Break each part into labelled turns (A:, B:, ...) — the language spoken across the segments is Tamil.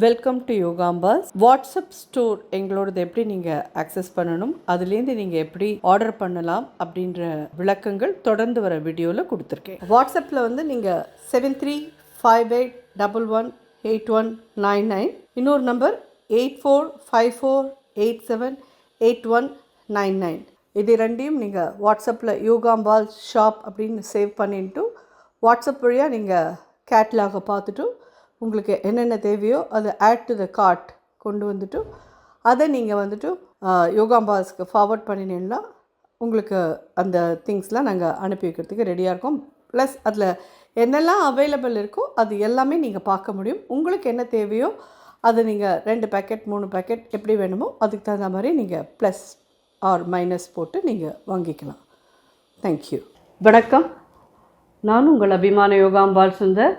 A: வெல்கம் டு யோகாம்பாஸ். வாட்ஸ்அப் ஸ்டோர் எங்களோடது எப்படி நீங்கள் ஆக்சஸ் பண்ணணும், அதுலேருந்து நீங்கள் எப்படி ஆர்டர் பண்ணலாம் அப்படின்ற விளக்கங்கள் தொடர்ந்து வர வீடியோவில் கொடுத்துருக்கேன். வாட்ஸ்அப்பில் வந்து நீங்கள் 7358118199, இன்னொரு நம்பர் 8454878199. இது ரெண்டையும் நீங்கள் வாட்ஸ்அப்பில் யோகாம்பால் ஷாப் அப்படின்னு சேவ் பண்ணிட்டு வாட்ஸ்அப் வழியாக நீங்கள் கேட்லாகை பார்த்துட்டு உங்களுக்கு என்னென்ன தேவையோ அதை ஆட் டு த கார்ட் கொண்டு வந்துட்டு அதை நீங்கள் வந்துட்டு யோகாம்பாஸ்க்கு ஃபார்வர்ட் பண்ணினீங்கன்னா உங்களுக்கு அந்த திங்ஸ்லாம் நாங்கள் அனுப்பி வைக்கிறதுக்கு ரெடியாக இருக்கோம். ப்ளஸ் அதில் என்னெல்லாம் அவைலபிள் இருக்கோ அது எல்லாமே நீங்கள் பார்க்க முடியும். உங்களுக்கு என்ன தேவையோ அதை நீங்கள் 2 பேக்கெட் 3 பேக்கெட் எப்படி வேணுமோ அதுக்கு தகுந்த மாதிரி நீங்கள் ப்ளஸ் ஆர் மைனஸ் போட்டு நீங்கள் வாங்கிக்கலாம். தேங்க்யூ. வணக்கம். நான் உங்கள் அபிமான யோகாம்பால் சுந்தர்.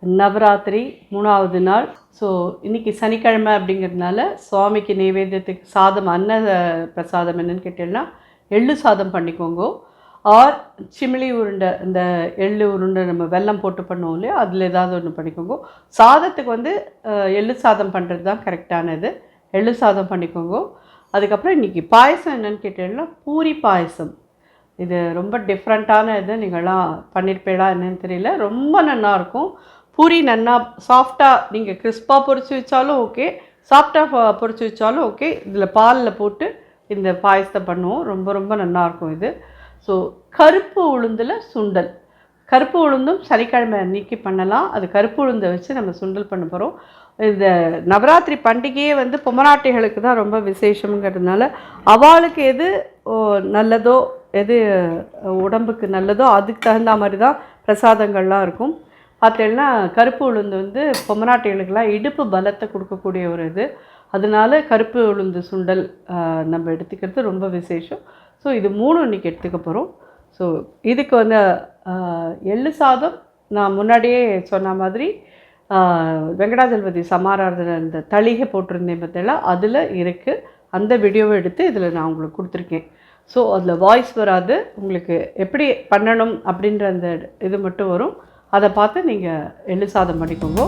A: நவராத்திரி 3வது நாள். ஸோ இன்றைக்கி சனிக்கிழமை அப்படிங்கிறதுனால சுவாமிக்கு நைவேத்தியத்துக்கு சாதம், அன்ன பிரசாதம் என்னென்னு கேட்டீங்கன்னா எள்ளு சாதம் பண்ணிக்கோங்க. ஆர் சிமிலி உருண்டை, இந்த எள்ளு உருண்டை நம்ம வெல்லம் போட்டு பண்ணுவோம் இல்லையா, அதில் ஏதாவது ஒன்று பண்ணிக்கோங்க. சாதத்துக்கு வந்து எள்ளு சாதம் பண்ணுறது தான் கரெக்டானது. எள்ளு சாதம் பண்ணிக்கோங்க. அதுக்கப்புறம் இன்றைக்கி பாயசம் என்னென்னு கேட்டீங்கன்னா பூரி பாயசம். இது ரொம்ப டிஃப்ரெண்ட்டான இது. நீங்கள்லாம் பண்ணியிருப்பேடா என்னன்னு தெரியல, ரொம்ப நல்லாயிருக்கும். பூரி நன்னா சாஃப்டாக நீங்கள் கிறிஸ்பாக பொரிச்சு வச்சாலும் ஓகே, சாஃப்டாக பொரிச்சு வச்சாலும் ஓகே. இதில் பாலில் போட்டு இந்த பாயசத்தை பண்ணுவோம். ரொம்ப ரொம்ப நல்லாயிருக்கும் இது. ஸோ கருப்பு உளுந்தில் சுண்டல். கருப்பு உளுந்தும் சனிக்கிழமை அன்றைக்கி பண்ணலாம். அது கருப்பு உளுந்தை வச்சு நம்ம சுண்டல் பண்ண போகிறோம். இந்த நவராத்திரி பண்டிகையே வந்து பொம்மநாட்டிகளுக்கு தான் ரொம்ப விசேஷங்கிறதுனால அவளுக்கு எது நல்லதோ, எது உடம்புக்கு நல்லதோ அதுக்கு தகுந்த மாதிரி தான் பிரசாதங்கள்லாம் இருக்கும். பார்த்தீங்கன்னா கருப்பு உளுந்து வந்து பொம்மநாட்டிகளுக்கெல்லாம் இடுப்பு பலத்தை கொடுக்கக்கூடிய ஒரு இது. அதனால கருப்பு உளுந்து சுண்டல் நம்ம எடுத்துக்கிறது ரொம்ப விசேஷம். ஸோ இது 3 இன்றைக்கி எடுத்துக்க போகிறோம். ஸோ இதுக்கு வந்து எள்ளு சாதம் நான் முன்னாடியே சொன்ன மாதிரி வெங்கடாஜலபதி சமாராதனை இந்த தளிகை போட்டிருந்தேன் பார்த்தீங்களா, அதில் இருக்குது. அந்த வீடியோவை எடுத்து இதில் நான் உங்களுக்கு கொடுத்துருக்கேன். ஸோ அதில் வாய்ஸ் வராது. உங்களுக்கு எப்படி பண்ணணும் அப்படின்ற அந்த இது மட்டும் வரும். அதை பார்த்து நீங்கள் எள்ளு சாதம் பண்ணிக்கோங்க.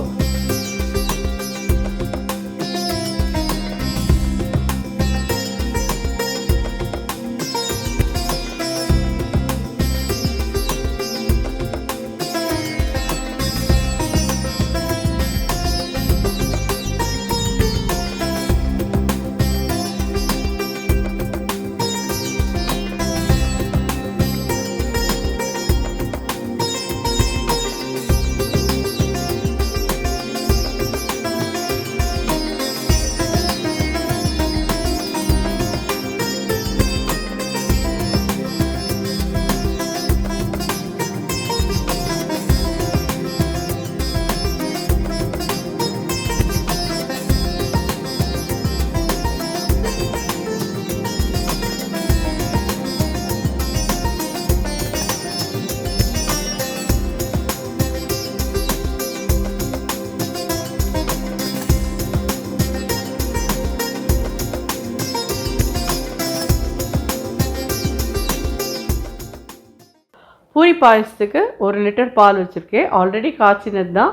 A: பூரி பாயசத்துக்கு 1 லிட்டர் பால் வச்சுருக்கேன். ஆல்ரெடி காய்ச்சினது தான்.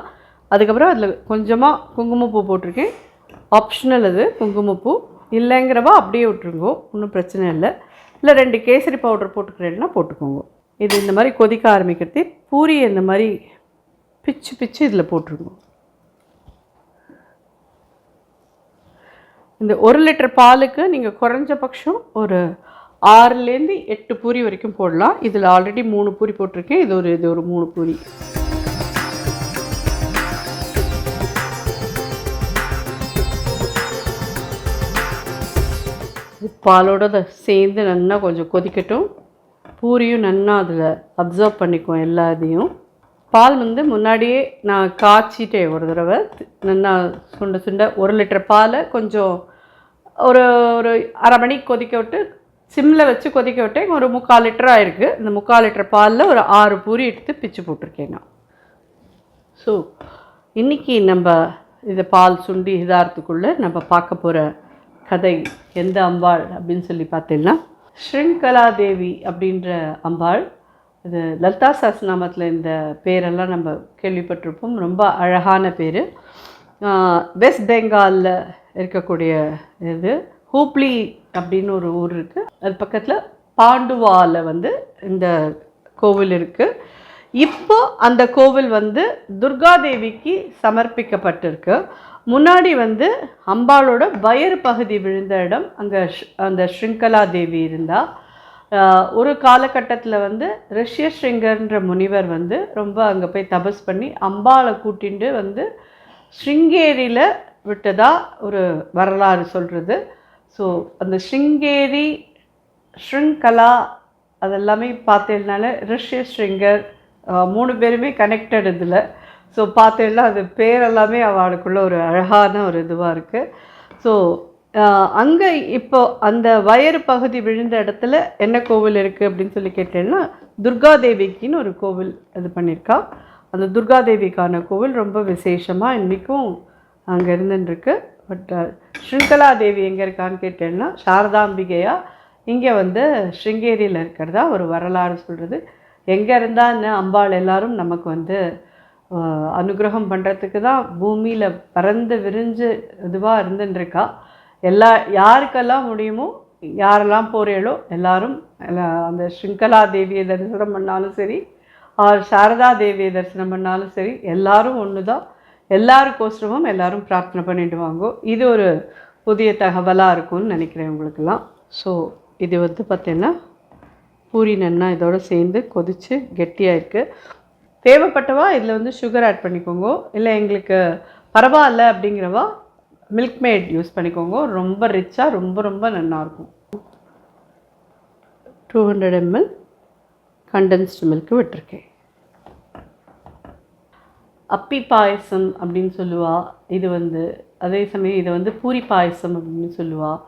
A: அதுக்கப்புறம் அதில் கொஞ்சமாக குங்குமப்பூ போட்டிருக்கேன். ஆப்ஷனல் அது குங்குமப்பூ. இல்லைங்கிறவா அப்படியே விட்டுருங்கோ, ஒன்றும் பிரச்சனை இல்லை. இல்லை 2 கேசரி பவுடர் போட்டுக்கிறேன்னா போட்டுக்கோங்க. இது இந்த மாதிரி கொதிக்க ஆரம்பிக்கிறது. பூரி இந்த மாதிரி பிச்சு பிச்சு இதில் போட்டுருங்க. இந்த 1 லிட்டர் பாலுக்கு நீங்கள் குறைஞ்சபட்சம் ஒரு 6லேருந்து 8 பூரி வரைக்கும் போடலாம். இதில் ஆல்ரெடி 3 பூரி போட்டிருக்கேன். இது ஒரு 3 பூரி. பாலோட சேர்ந்து நல்லா கொஞ்சம் கொதிக்கட்டும். பூரியும் நல்லா அதில் அப்சர்வ் பண்ணிக்குவோம் எல்லா இதையும். பால் வந்து முன்னாடியே நான் காய்ச்சிட்டேன் ஒரு தடவை. நல்லா சுண்ட சுண்ட 1 லிட்டர் பாலை கொஞ்சம் ஒரு 1/2 மணி கொதிக்க விட்டு சிம்மில் வச்சு கொதிக்க விட்டேன். ஒரு 3/4 லிட்டர் ஆகிருக்கு. இந்த 3/4 லிட்டர் பாலில் ஒரு 6 பூரி எடுத்து பிச்சு போட்டிருக்கேன் நான். ஸோ இன்றைக்கி நம்ம இதை பால் சுண்டி இதாகிறதுக்குள்ளே நம்ம பார்க்க போகிற கதை எந்த அம்பாள் அப்படின்னு சொல்லி பார்த்தீங்கன்னா ஸ்ரீங்கலா தேவி அப்படின்ற அம்பாள். இது லலிதா சஹஸ்ரநாமத்தில் இந்த பேரெல்லாம் நம்ம கேள்விப்பட்டிருப்போம். ரொம்ப அழகான பேர். வெஸ்ட் பெங்காலில் இருக்கக்கூடிய இது ஹூப்ளி அப்படின்னு ஒரு ஊர் இருக்குது. அது பக்கத்தில் பாண்டுவாவில் வந்து இந்த கோவில் இருக்குது. இப்போ அந்த கோவில் வந்து துர்காதேவிக்கு சமர்ப்பிக்கப்பட்டிருக்கு. முன்னாடி வந்து அம்பாளோட வயிறு பகுதி விழுந்த இடம். அங்கே அந்த ஸ்ரீங்கலா தேவி இருந்தால் ஒரு காலகட்டத்தில் வந்து ரிஷ்யஸ்ருங்கர்ன்ற முனிவர் வந்து ரொம்ப அங்கே போய் தபஸ் பண்ணி அம்பாளை கூட்டிகிட்டு வந்து ஸ்ருங்கேரியில் விட்டதா ஒரு வரலாறு சொல்கிறது. ஸோ அந்த ஸ்ருங்கேரி ஸ்ருங்கலா அதெல்லாமே பார்த்தேன்னால ரிஷ்யஸ்ருங்கர் 3 பேருமே கனெக்டட் இதில். ஸோ பார்த்தேன்னா அது பேரெல்லாமே அவளுக்குள்ள ஒரு அழகான ஒரு இதுவாக இருக்குது. ஸோ அங்கே இப்போ அந்த வயிறு பகுதி விழுந்த இடத்துல என்ன கோவில் இருக்குது அப்படின்னு சொல்லி கேட்டேன்னா துர்காதேவிக்குன்னு ஒரு கோவில் இது பண்ணியிருக்கா. அந்த துர்காதேவிக்கான கோவில் ரொம்ப விசேஷமாக இன்றைக்கும் அங்கே இருந்துருக்கு. பட் ஸ்ருங்கலா தேவி எங்கே இருக்கான்னு கேட்டேன்னா சாரதாம்பிகையாக இங்கே வந்து ஸ்ருங்கேரியில் இருக்கிறதா ஒரு வரலாறு சொல்கிறது. எங்கே இருந்தால் என்ன அம்பாள் எல்லாரும் நமக்கு வந்து அனுகிரகம் பண்ணுறதுக்கு தான் பூமியில் பறந்து விரிஞ்சு இதுவாக இருந்துருக்கா. யாருக்கெல்லாம் முடியுமோ யாரெல்லாம் போகிறீங்களோ எல்லாரும் அந்த ஸ்ருங்கலா தேவியை தரிசனம் பண்ணாலும் சரி சாரதா தேவியை தரிசனம் பண்ணாலும் சரி எல்லாரும் ஒன்று தான். எல்லாருக்கோசரமும் எல்லாரும் பிரார்த்தனை பண்ணிட்டு வாங்கோ. இது ஒரு புதிய தகவலாக இருக்கும்னு நினைக்கிறேன் உங்களுக்கெல்லாம். ஸோ இது வந்து பார்த்தீங்கன்னா பூரி நன்னா இதோடு சேர்ந்து கொதித்து கெட்டியாக இருக்குது. தேவைப்பட்டவா இதில் வந்து சுகர் ஆட் பண்ணிக்கோங்க. இல்லை எங்களுக்கு பரவாயில்ல அப்படிங்கிறவா மில்க் மேட் யூஸ் பண்ணிக்கோங்க. ரொம்ப ரிச்சாக ரொம்ப ரொம்ப நல்லாயிருக்கும். 200 ml கண்டென்ஸ்டு மில்க்கு விட்டுருக்கேன். அப்பி பாயசம் அப்படின்னு சொல்லுவாள். இது வந்து அதே சமயம் இதை வந்து பூரி பாயசம் அப்படின்னு சொல்லுவாள்.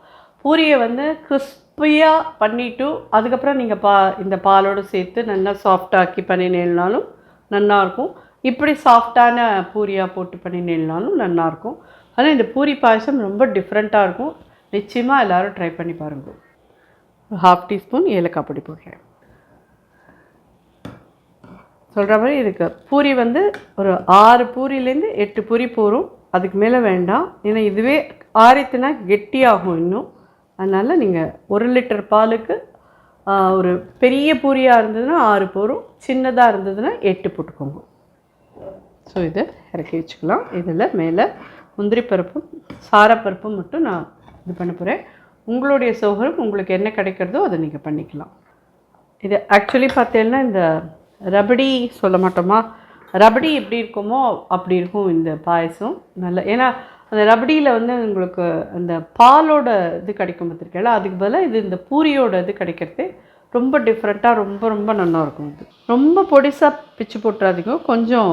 A: பூரியை வந்து கிறிஸ்பியாக பண்ணிவிட்டு அதுக்கப்புறம் நீங்கள் இந்த பாலோடு சேர்த்து நல்லா சாஃப்டாக்கி பண்ணினேன்னாலும் நல்லாயிருக்கும். இப்படி சாஃப்டான பூரியாக போட்டு பண்ணினேன்னாலும் நல்லாயிருக்கும். ஆனால் இந்த பூரி பாயசம் ரொம்ப டிஃப்ரெண்ட்டாக இருக்கும். நிச்சயமாக எல்லோரும் ட்ரை பண்ணி பாருங்கள். 1/2 டீஸ்பூன் ஏலக்காய் பொடி போடுறேன். சொல்கிற மாதிரி இதுக்கு பூரி வந்து ஒரு 6 பூரிலேருந்து 8 பூரி போகும். அதுக்கு மேலே வேண்டாம். ஏன்னா இதுவே ஆறித்துனா கெட்டியாகும் இன்னும். அதனால் நீங்கள் 1 லிட்டர் பாலுக்கு ஒரு பெரிய பூரியாக இருந்ததுன்னா 6 போரும், சின்னதாக இருந்ததுன்னா 8 போட்டுக்கோங்க. ஸோ இதை இறக்கி வச்சுக்கலாம். இதில் மேலே முந்திரி பருப்பும் சாரப்பருப்பும் மட்டும் நான் இது பண்ண போகிறேன். உங்களுடைய சௌகரியம் உங்களுக்கு என்ன கிடைக்கிறதோ அதை நீங்கள் பண்ணிக்கலாம். இது ஆக்சுவலி பார்த்தீங்கன்னா இந்த ரபடி சொல்ல மாட்டோமா, ரபடி எப்படி இருக்குமோ அப்படி இருக்கும் இந்த பாயசம். நல்ல ஏன்னா அந்த ரபடியில் வந்து உங்களுக்கு அந்த பாலோட இது கிடைக்கும் பார்த்துருக்கேன். அதுக்கு பதிலாக இது இந்த பூரியோட இது கிடைக்கிறது ரொம்ப டிஃப்ரெண்ட்டாக ரொம்ப ரொம்ப நல்லாயிருக்கும். இது ரொம்ப பொடிசாக பிச்சு போட்டுறாதீங்க. கொஞ்சம்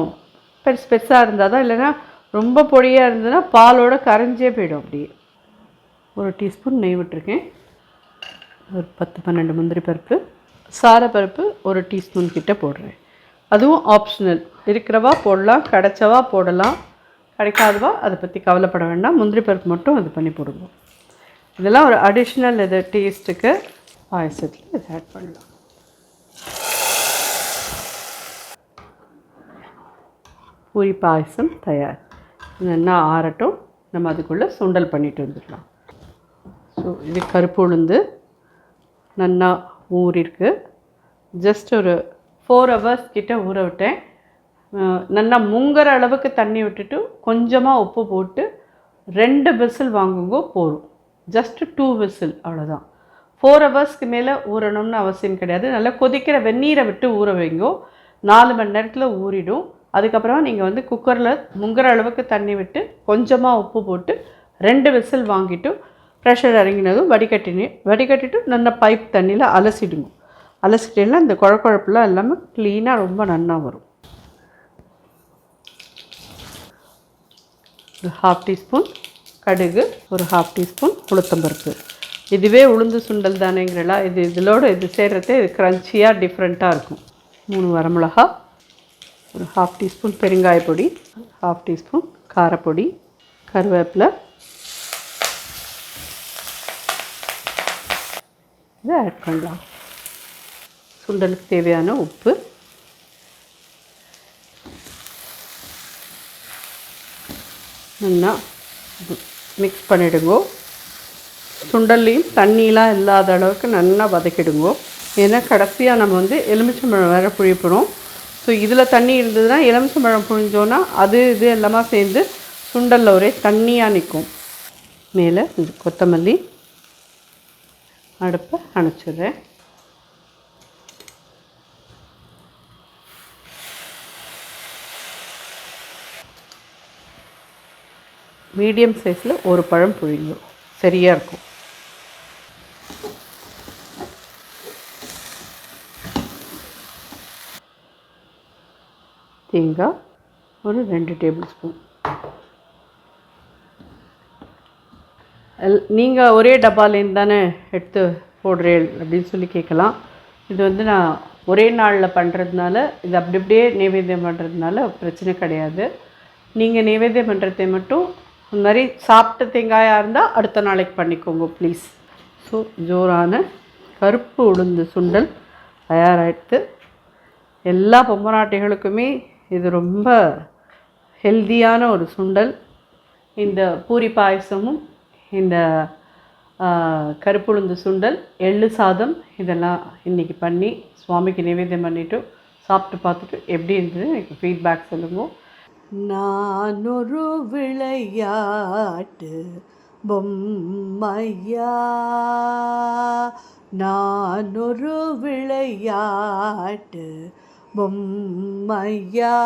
A: பெருசாக இருந்தால் தான். இல்லைன்னா ரொம்ப பொடியாக இருந்ததுன்னா பாலோட கரைஞ்சே போயிடும். அப்படியே 1 டீஸ்பூன் நெய் விட்டுருக்கேன். ஒரு 10-12 முந்திரி பருப்பு, சாரப்பருப்பு 1 டீஸ்பூன் கிட்ட போடுறேன். அதுவும் ஆப்ஷனல். இருக்கிறவா போடலாம், கிடைச்சவா போடலாம், கிடைக்காதவா அதை பற்றி கவலைப்பட வேண்டாம். முந்திரி பருப்பு மட்டும் அது பண்ணி போடுங்க. இதெல்லாம் ஒரு அடிஷ்னல் இது டேஸ்ட்டுக்கு பாயசத்தில் இதை ஆட் பண்ணலாம். பூரி பாயசம் தயார். நல்லா ஆறட்டும். நம்ம அதுக்குள்ளே சுண்டல் பண்ணிட்டு வந்துடலாம். ஸோ இது கருப்பு உளுந்து நல்லா ஊறிருக்கு. ஜஸ்ட் ஒரு 4 hours கிட்ட ஊற விட்டேன். நல்லா முங்குற அளவுக்கு தண்ணி விட்டுட்டு கொஞ்சமாக உப்பு போட்டு 2 விசில் வாங்குங்கோ போதும். ஜஸ்ட்டு 2 விசில் அவ்வளோதான். 4 ஹவர்ஸ்க்கு மேலே ஊறணும்னு அவசியம் கிடையாது. நல்லா கொதிக்கிற வெந்நீரை விட்டு ஊற வைங்கோ. 4 மணி நேரத்தில் ஊறிடும். அதுக்கப்புறமா நீங்கள் வந்து குக்கரில் முங்குற அளவுக்கு தண்ணி விட்டு கொஞ்சமாக உப்பு போட்டு 2 விசில் வாங்கிட்டு ப்ரெஷர் இறங்கினதும் வடிகட்டிட்டு நல்லா பைப் தண்ணியில் அலசிடுங்க. அலசிட்டேன்னா இந்த குழப்பெல்லாம் இல்லாமல் க்ளீனாக ரொம்ப நல்லா வரும். ஒரு 1/2 டீஸ்பூன் கடுகு, ஒரு 1/2 டீஸ்பூன் உளுத்தம்பருப்பு. இதுவே உளுந்து சுண்டல் தானேங்கிறலா. இது சேர்றதே இது க்ரன்ச்சியாக டிஃப்ரெண்ட்டாக இருக்கும். 3 வரமிளகா, ஒரு 1/2 டீஸ்பூன் பெருங்காய பொடி, 1/2 டீஸ்பூன் காரப்பொடி, கருவேப்பிலை இதை ஆட் பண்ணலாம். சுண்டலுக்கு தேவையான உப்பு, நல்லா மிக்ஸ் பண்ணிவிடுங்கோ. சுண்டல்லையும் தண்ணியெலாம் இல்லாத அளவுக்கு நல்லா வதக்கிடுங்கோ. ஏன்னா கடைசியாக நம்ம எலுமிச்சம்பழம் வேறு புழிப்போம். ஸோ இதில் தண்ணி இருந்ததுன்னா எலுமிச்சம்பழம் புழிஞ்சோன்னா அது இது எல்லாமே சேர்ந்து சுண்டலில் ஒரே தண்ணியாக நிற்கும். மேலே கொத்தமல்லி அடுப்பை அணைச்சிடுறேன். மீடியம் சைஸில் ஒரு பழம் புழியும், சரியாக இருக்கும். தேங்காய் ஒரு 2 டேபிள் ஸ்பூன். நீங்கள் ஒரே டப்பாலேருந்து தானே எடுத்து போடுறேன் அப்படின்னு சொல்லி கேட்கலாம். இது நான் ஒரே நாளில் பண்ணுறதுனால, இது அப்படி அப்படியே நைவேத்தியம் பண்ணுறதுனால பிரச்சனை கிடையாது. நீங்கள் நைவேத்தியம் பண்ணுறதை மட்டும் இந்த மாதிரி சாப்பிட்ட தேங்காயாக இருந்தால் அடுத்த நாளைக்கு பண்ணிக்கோங்க ப்ளீஸ். ஸோ ஜோரான கருப்பு உளுந்து சுண்டல் தயாராகிடுது. எல்லா பொம்மநாட்டிகளுக்குமே இது ரொம்ப ஹெல்தியான ஒரு சுண்டல். இந்த பூரி பாயசமும் இந்த கருப்புளுந்து சுண்டல், எள்ளு சாதம் இதெல்லாம் இன்றைக்கி பண்ணி சுவாமிக்கு நைவேத்தியம் பண்ணிவிட்டு சாப்பிட்டு பார்த்துட்டு எப்படி இருந்தது எனக்கு ஃபீட்பேக் சொல்லுங்க. நான் ஒரு விளையாட்டு பொம்மையா, நான் ஒரு விளையாட்டு பொம்மையா,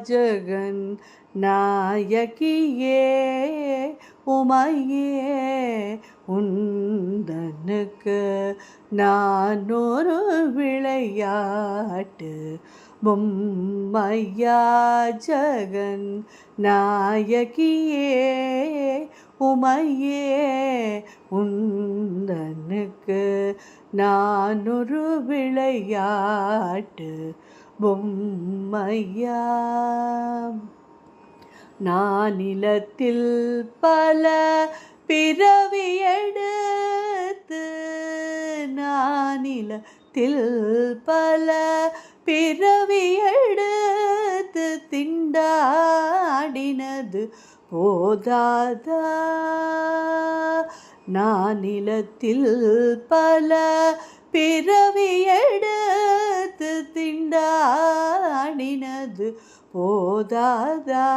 A: ஜெகன் நாயகியே உமையே உந்தனுக்கு நான் ஒரு விளையாட்டு பொம்மையா, ஜெகன் நாயகியே உமையே உந்தனுக்கு நான் ஒரு விளையாட்டு பொம்மையா. நான் நிலத்தில் பல பிறவி எடுத்து, நான் நிலத்தில் பல பிறவி எடுத்து திண்டாடினது போதாதா, நான் நிலத்தில் பல பிறவி எடுத்து திண்டாடினது போதாதா,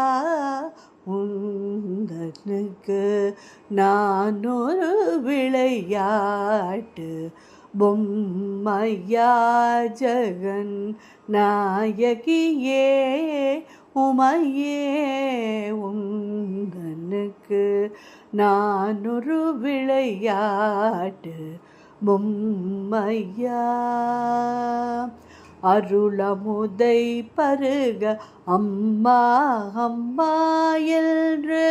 A: உந்தனுக்கு நான் ஒரு விளையாட்டு பொம்மையா, ஜெகன் நாயகியே உமையே உந்தனுக்கு நான் ஒரு விளையாட்டு பொம்மையா. அருளமுதை பருக அம்மா அம்மா என்று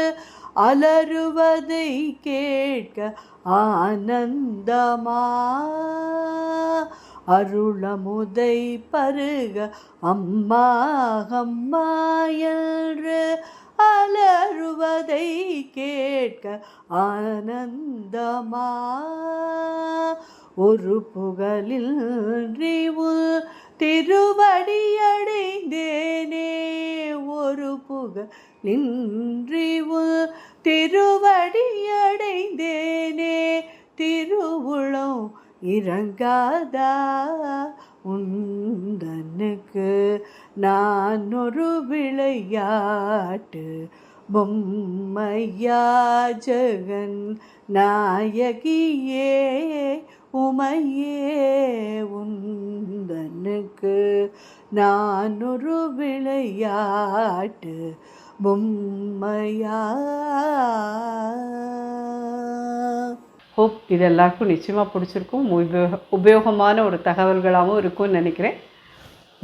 A: அலறுவதை கேட்க ஆனந்தமா, அருளமுதை பருக அம்மா அம்மா என்று அலறுவதை கேட்க ஆனந்தமா, ஒரு புகழில் திருவடியடைந்தேனே, ஒரு புகழின்றி திருவடியடைந்தேனே, திருவுளம் இறங்காதா, உந்தனுக்கு நான் ஒரு விளையாட்டு பொம்மையா, ஜெகன் நாயகியே உமையே உந்தனுக்கு நான் ஒரு விளையாட்டு பொம்மையா. ஹோப் இது எல்லாருக்கும் நிச்சயமாக பிடிச்சிருக்கும், உபயோகமான ஒரு தகவல்களாகவும் இருக்கும்னு நினைக்கிறேன்.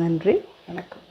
A: நன்றி, வணக்கம்.